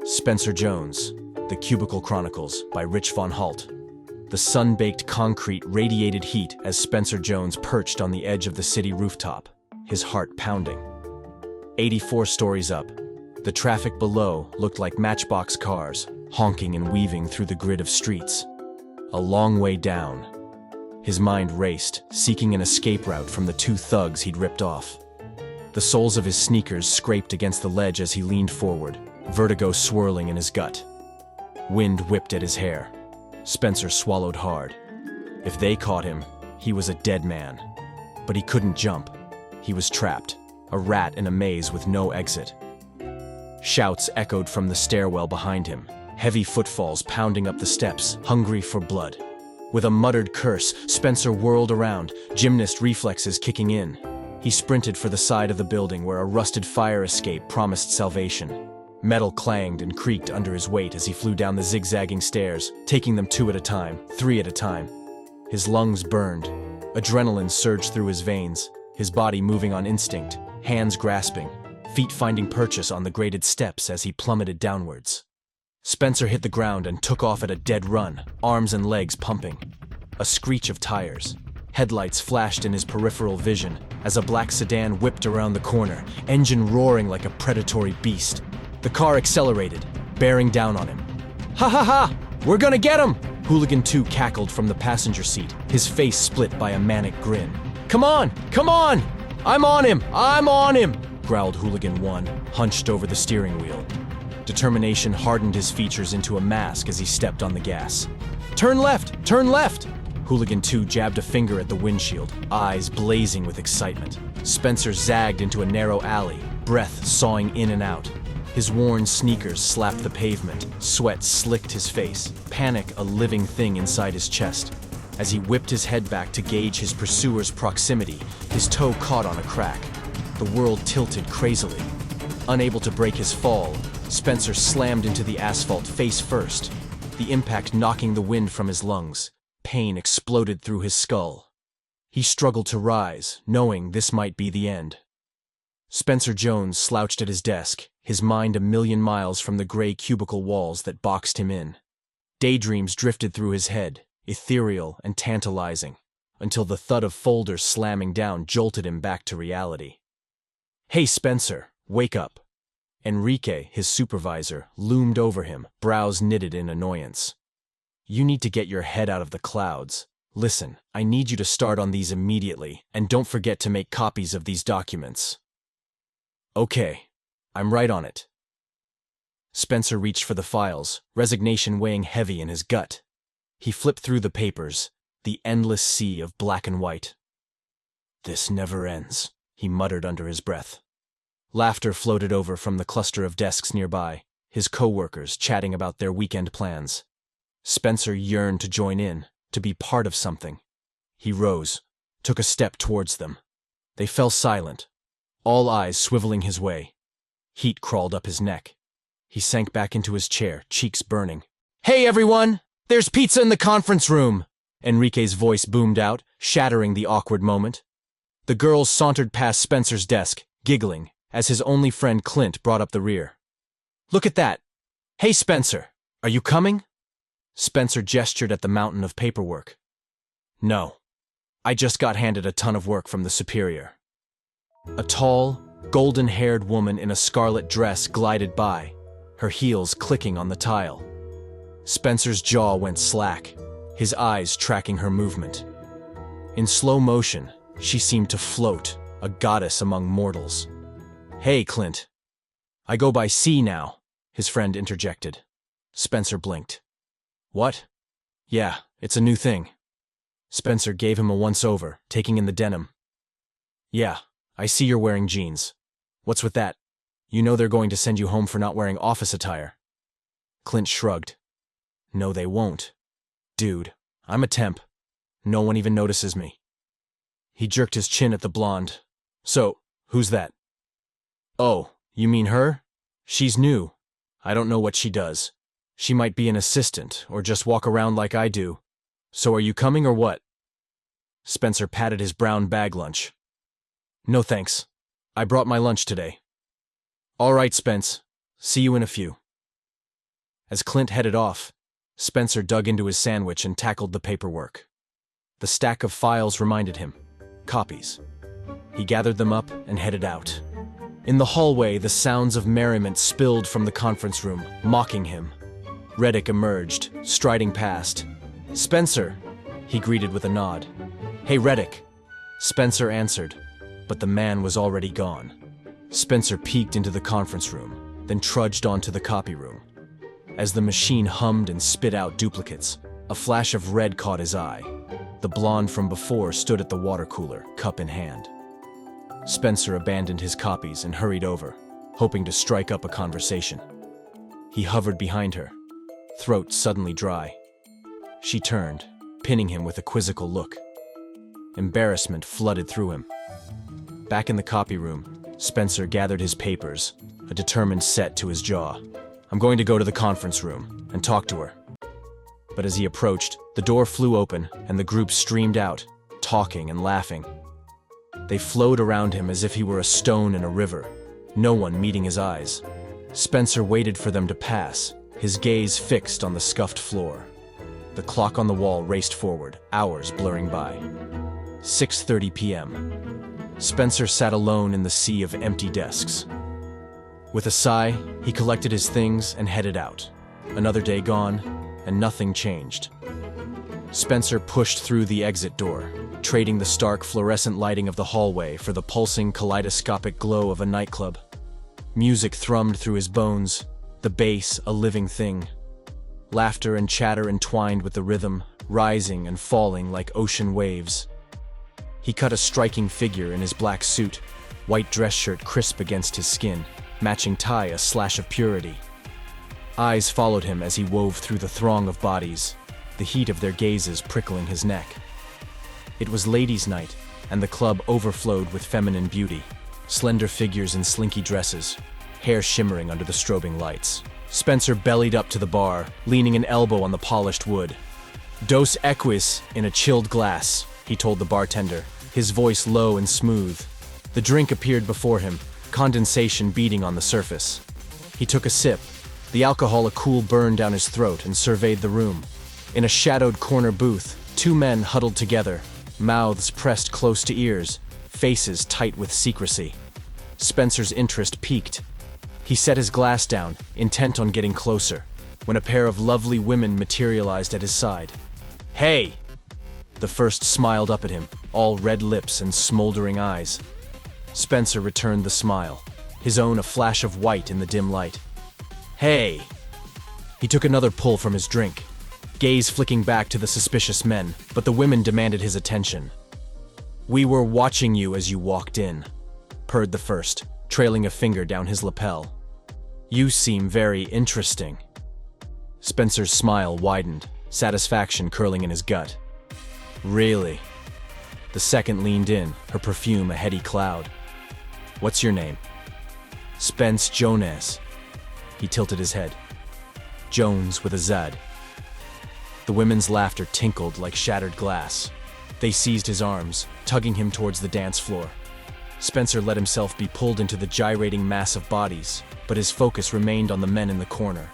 Spencer Jones, The Cubical Chronicles by Rich von Holt. The sun-baked concrete radiated heat as Spencer Jones perched on the edge of the city rooftop, his heart pounding. 84 stories up, the traffic below looked like matchbox cars, honking and weaving through the grid of streets. A long way down. His mind raced, seeking an escape route from the two thugs he'd ripped off. The soles of his sneakers scraped against the ledge as he leaned forward, vertigo swirling in his gut. Wind whipped at his hair. Spencer swallowed hard. If they caught him, he was a dead man. But he couldn't jump. He was trapped, a rat in a maze with no exit. Shouts echoed from the stairwell behind him, heavy footfalls pounding up the steps, hungry for blood. With a muttered curse, Spencer whirled around, gymnast reflexes kicking in. He sprinted for the side of the building where a rusted fire escape promised salvation. Metal clanged and creaked under his weight as he flew down the zigzagging stairs, taking them 2 at a time, 3 at a time. His lungs burned. Adrenaline surged through his veins, his body moving on instinct, hands grasping, feet finding purchase on the graded steps as he plummeted downwards. Spencer hit the ground and took off at a dead run, arms and legs pumping. A screech of tires. Headlights flashed in his peripheral vision as a black sedan whipped around the corner, engine roaring like a predatory beast. The car accelerated, bearing down on him. "Ha ha ha! We're gonna get him!" Hooligan 2 cackled from the passenger seat, his face split by a manic grin. "Come on! Come on! I'm on him! I'm on him!" growled Hooligan 1, hunched over the steering wheel. Determination hardened his features into a mask as he stepped on the gas. "Turn left! Turn left!" Hooligan 2 jabbed a finger at the windshield, eyes blazing with excitement. Spencer zagged into a narrow alley, breath sawing in and out. His worn sneakers slapped the pavement, sweat slicked his face, panic a living thing inside his chest. As he whipped his head back to gauge his pursuer's proximity, his toe caught on a crack. The world tilted crazily. Unable to break his fall, Spencer slammed into the asphalt face first, the impact knocking the wind from his lungs. Pain exploded through his skull. He struggled to rise, knowing this might be the end. Spencer Jones slouched at his desk, his mind a million miles from the gray cubicle walls that boxed him in. Daydreams drifted through his head, ethereal and tantalizing, until the thud of folders slamming down jolted him back to reality. "Hey, Spencer, wake up." Enrique, his supervisor, loomed over him, brows knitted in annoyance. "You need to get your head out of the clouds. Listen, I need you to start on these immediately, and don't forget to make copies of these documents." "Okay, I'm right on it." Spencer reached for the files, resignation weighing heavy in his gut. He flipped through the papers, the endless sea of black and white. "This never ends," he muttered under his breath. Laughter floated over from the cluster of desks nearby, his co-workers chatting about their weekend plans. Spencer yearned to join in, to be part of something. He rose, took a step towards them. They fell silent, all eyes swiveling his way. Heat crawled up his neck. He sank back into his chair, cheeks burning. "Hey, everyone! There's pizza in the conference room!" Enrique's voice boomed out, shattering the awkward moment. The girls sauntered past Spencer's desk, giggling, as his only friend Clint brought up the rear. "Look at that! Hey, Spencer, are you coming?" Spencer gestured at the mountain of paperwork. "No. I just got handed a ton of work from the superior." A tall, golden-haired woman in a scarlet dress glided by, her heels clicking on the tile. Spencer's jaw went slack, his eyes tracking her movement. In slow motion, she seemed to float, a goddess among mortals. "Hey, Clint. I go by C now," his friend interjected. Spencer blinked. "What?" "Yeah, it's a new thing." Spencer gave him a once-over, taking in the denim. "Yeah, I see you're wearing jeans. What's with that? You know they're going to send you home for not wearing office attire." Clint shrugged. "No, they won't. Dude, I'm a temp. No one even notices me." He jerked his chin at the blonde. "So, who's that?" "Oh, you mean her? She's new. I don't know what she does. She might be an assistant, or just walk around like I do. So are you coming or what?" Spencer patted his brown bag lunch. "No thanks. I brought my lunch today." "All right, Spence. See you in a few." As Clint headed off, Spencer dug into his sandwich and tackled the paperwork. The stack of files reminded him. Copies. He gathered them up and headed out. In the hallway, the sounds of merriment spilled from the conference room, mocking him. Reddick emerged, striding past. "Spencer," he greeted with a nod. "Hey, Reddick." Spencer answered, but the man was already gone. Spencer peeked into the conference room, then trudged onto the copy room. As the machine hummed and spit out duplicates, a flash of red caught his eye. The blonde from before stood at the water cooler, cup in hand. Spencer abandoned his copies and hurried over, hoping to strike up a conversation. He hovered behind her, throat suddenly dry. She turned, pinning him with a quizzical look. Embarrassment flooded through him. Back in the copy room, Spencer gathered his papers, a determined set to his jaw. "I'm going to go to the conference room and talk to her." But as he approached, the door flew open and the group streamed out, talking and laughing. They flowed around him as if he were a stone in a river, no one meeting his eyes. Spencer waited for them to pass, his gaze fixed on the scuffed floor. The clock on the wall raced forward, hours blurring by. 6:30 p.m. Spencer sat alone in the sea of empty desks. With a sigh, he collected his things and headed out. Another day gone, and nothing changed. Spencer pushed through the exit door, trading the stark fluorescent lighting of the hallway for the pulsing kaleidoscopic glow of a nightclub. Music thrummed through his bones, the bass a living thing. Laughter and chatter entwined with the rhythm, rising and falling like ocean waves. He cut a striking figure in his black suit, white dress shirt crisp against his skin, matching tie a slash of purity. Eyes followed him as he wove through the throng of bodies, the heat of their gazes prickling his neck. It was ladies' night, and the club overflowed with feminine beauty, slender figures in slinky dresses, hair shimmering under the strobing lights. Spencer bellied up to the bar, leaning an elbow on the polished wood. "Dos equis in a chilled glass," he told the bartender, his voice low and smooth. The drink appeared before him, condensation beating on the surface. He took a sip, the alcohol a cool burn down his throat, and surveyed the room. In a shadowed corner booth, two men huddled together, mouths pressed close to ears, faces tight with secrecy. Spencer's interest piqued. He set his glass down, intent on getting closer, when a pair of lovely women materialized at his side. "Hey!" The first smiled up at him, all red lips and smoldering eyes. Spencer returned the smile, his own a flash of white in the dim light. "Hey!" He took another pull from his drink, gaze flicking back to the suspicious men, but the women demanded his attention. "We were watching you as you walked in," purred the first, trailing a finger down his lapel. "You seem very interesting." Spencer's smile widened, satisfaction curling in his gut. "Really?" The second leaned in, her perfume a heady cloud. "What's your name?" "Spence Jones." He tilted his head. "Jones with a Z." The women's laughter tinkled like shattered glass. They seized his arms, tugging him towards the dance floor. Spencer let himself be pulled into the gyrating mass of bodies, but his focus remained on the men in the corner.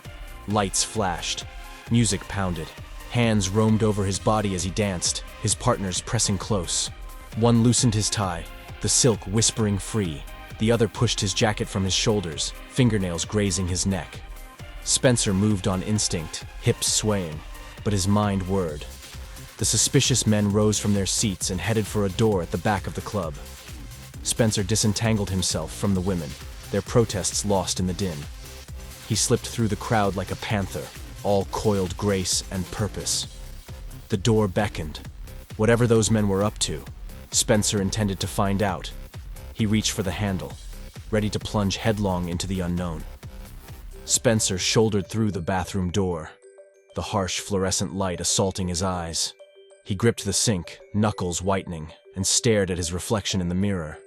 Lights flashed. Music pounded. Hands roamed over his body as he danced, his partners pressing close. One loosened his tie, the silk whispering free. The other pushed his jacket from his shoulders, fingernails grazing his neck. Spencer moved on instinct, hips swaying, but his mind whirred. The suspicious men rose from their seats and headed for a door at the back of the club. Spencer disentangled himself from the women, their protests lost in the din. He slipped through the crowd like a panther, all coiled grace and purpose. The door beckoned. Whatever those men were up to, Spencer intended to find out. He reached for the handle, ready to plunge headlong into the unknown. Spencer shouldered through the bathroom door, the harsh fluorescent light assaulting his eyes. He gripped the sink, knuckles whitening, and stared at his reflection in the mirror.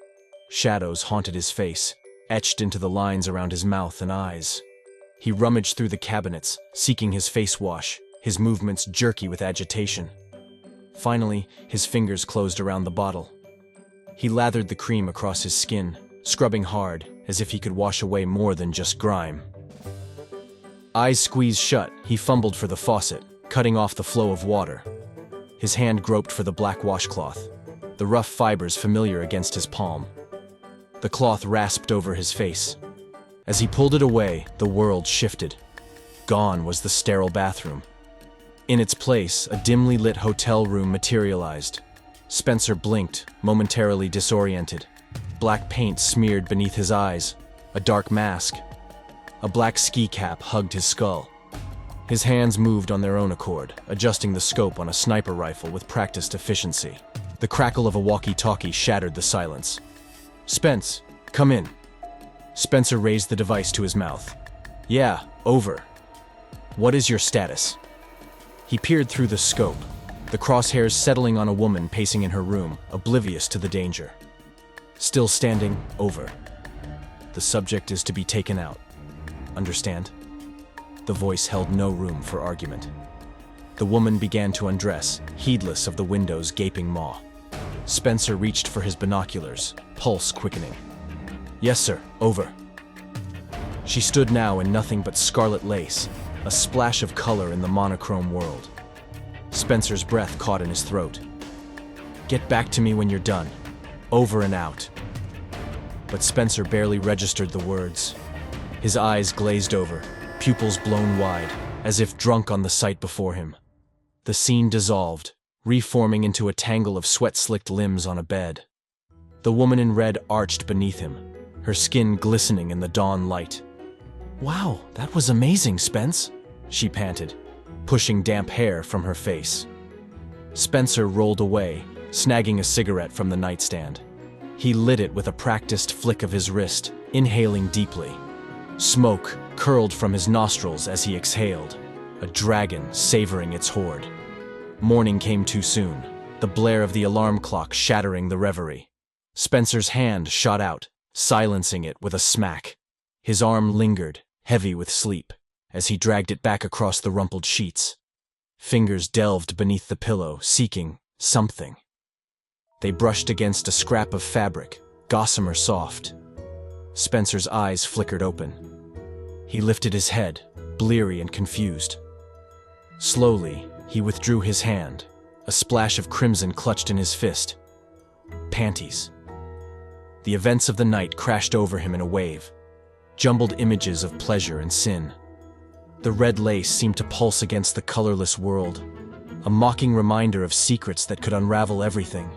Shadows haunted his face, etched into the lines around his mouth and eyes. He rummaged through the cabinets, seeking his face wash, his movements jerky with agitation. Finally, his fingers closed around the bottle. He lathered the cream across his skin, scrubbing hard, as if he could wash away more than just grime. Eyes squeezed shut, he fumbled for the faucet, cutting off the flow of water. His hand groped for the black washcloth, the rough fibers familiar against his palm. The cloth rasped over his face. As he pulled it away, the world shifted. Gone was the sterile bathroom. In its place, a dimly lit hotel room materialized. Spencer blinked, momentarily disoriented. Black paint smeared beneath his eyes, a dark mask. A black ski cap hugged his skull. His hands moved on their own accord, adjusting the scope on a sniper rifle with practiced efficiency. The crackle of a walkie-talkie shattered the silence. "Spence, come in." Spencer raised the device to his mouth. "Yeah, over. What is your status?" He peered through the scope, the crosshairs settling on a woman pacing in her room, oblivious to the danger. "Still standing, over. The subject is to be taken out. Understand?" The voice held no room for argument. The woman began to undress, heedless of the window's gaping maw. Spencer reached for his binoculars, pulse quickening. "Yes, sir, over." She stood now in nothing but scarlet lace, a splash of color in the monochrome world. Spencer's breath caught in his throat. "Get back to me when you're done. Over and out." But Spencer barely registered the words. His eyes glazed over, pupils blown wide, as if drunk on the sight before him. The scene dissolved, reforming into a tangle of sweat-slicked limbs on a bed. The woman in red arched beneath him, her skin glistening in the dawn light. "Wow, that was amazing, Spence," she panted, pushing damp hair from her face. Spencer rolled away, snagging a cigarette from the nightstand. He lit it with a practiced flick of his wrist, inhaling deeply. Smoke curled from his nostrils as he exhaled, a dragon savoring its hoard. Morning came too soon, the blare of the alarm clock shattering the reverie. Spencer's hand shot out, silencing it with a smack. His arm lingered, heavy with sleep, as he dragged it back across the rumpled sheets. Fingers delved beneath the pillow, seeking something. They brushed against a scrap of fabric, gossamer soft. Spencer's eyes flickered open. He lifted his head, bleary and confused. Slowly, he withdrew his hand, a splash of crimson clutched in his fist. Panties. The events of the night crashed over him in a wave, jumbled images of pleasure and sin. The red lace seemed to pulse against the colorless world, a mocking reminder of secrets that could unravel everything.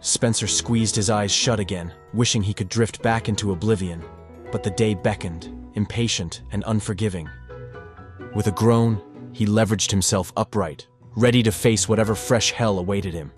Spencer squeezed his eyes shut again, wishing he could drift back into oblivion, but the day beckoned, impatient and unforgiving. With a groan, he leveraged himself upright, ready to face whatever fresh hell awaited him.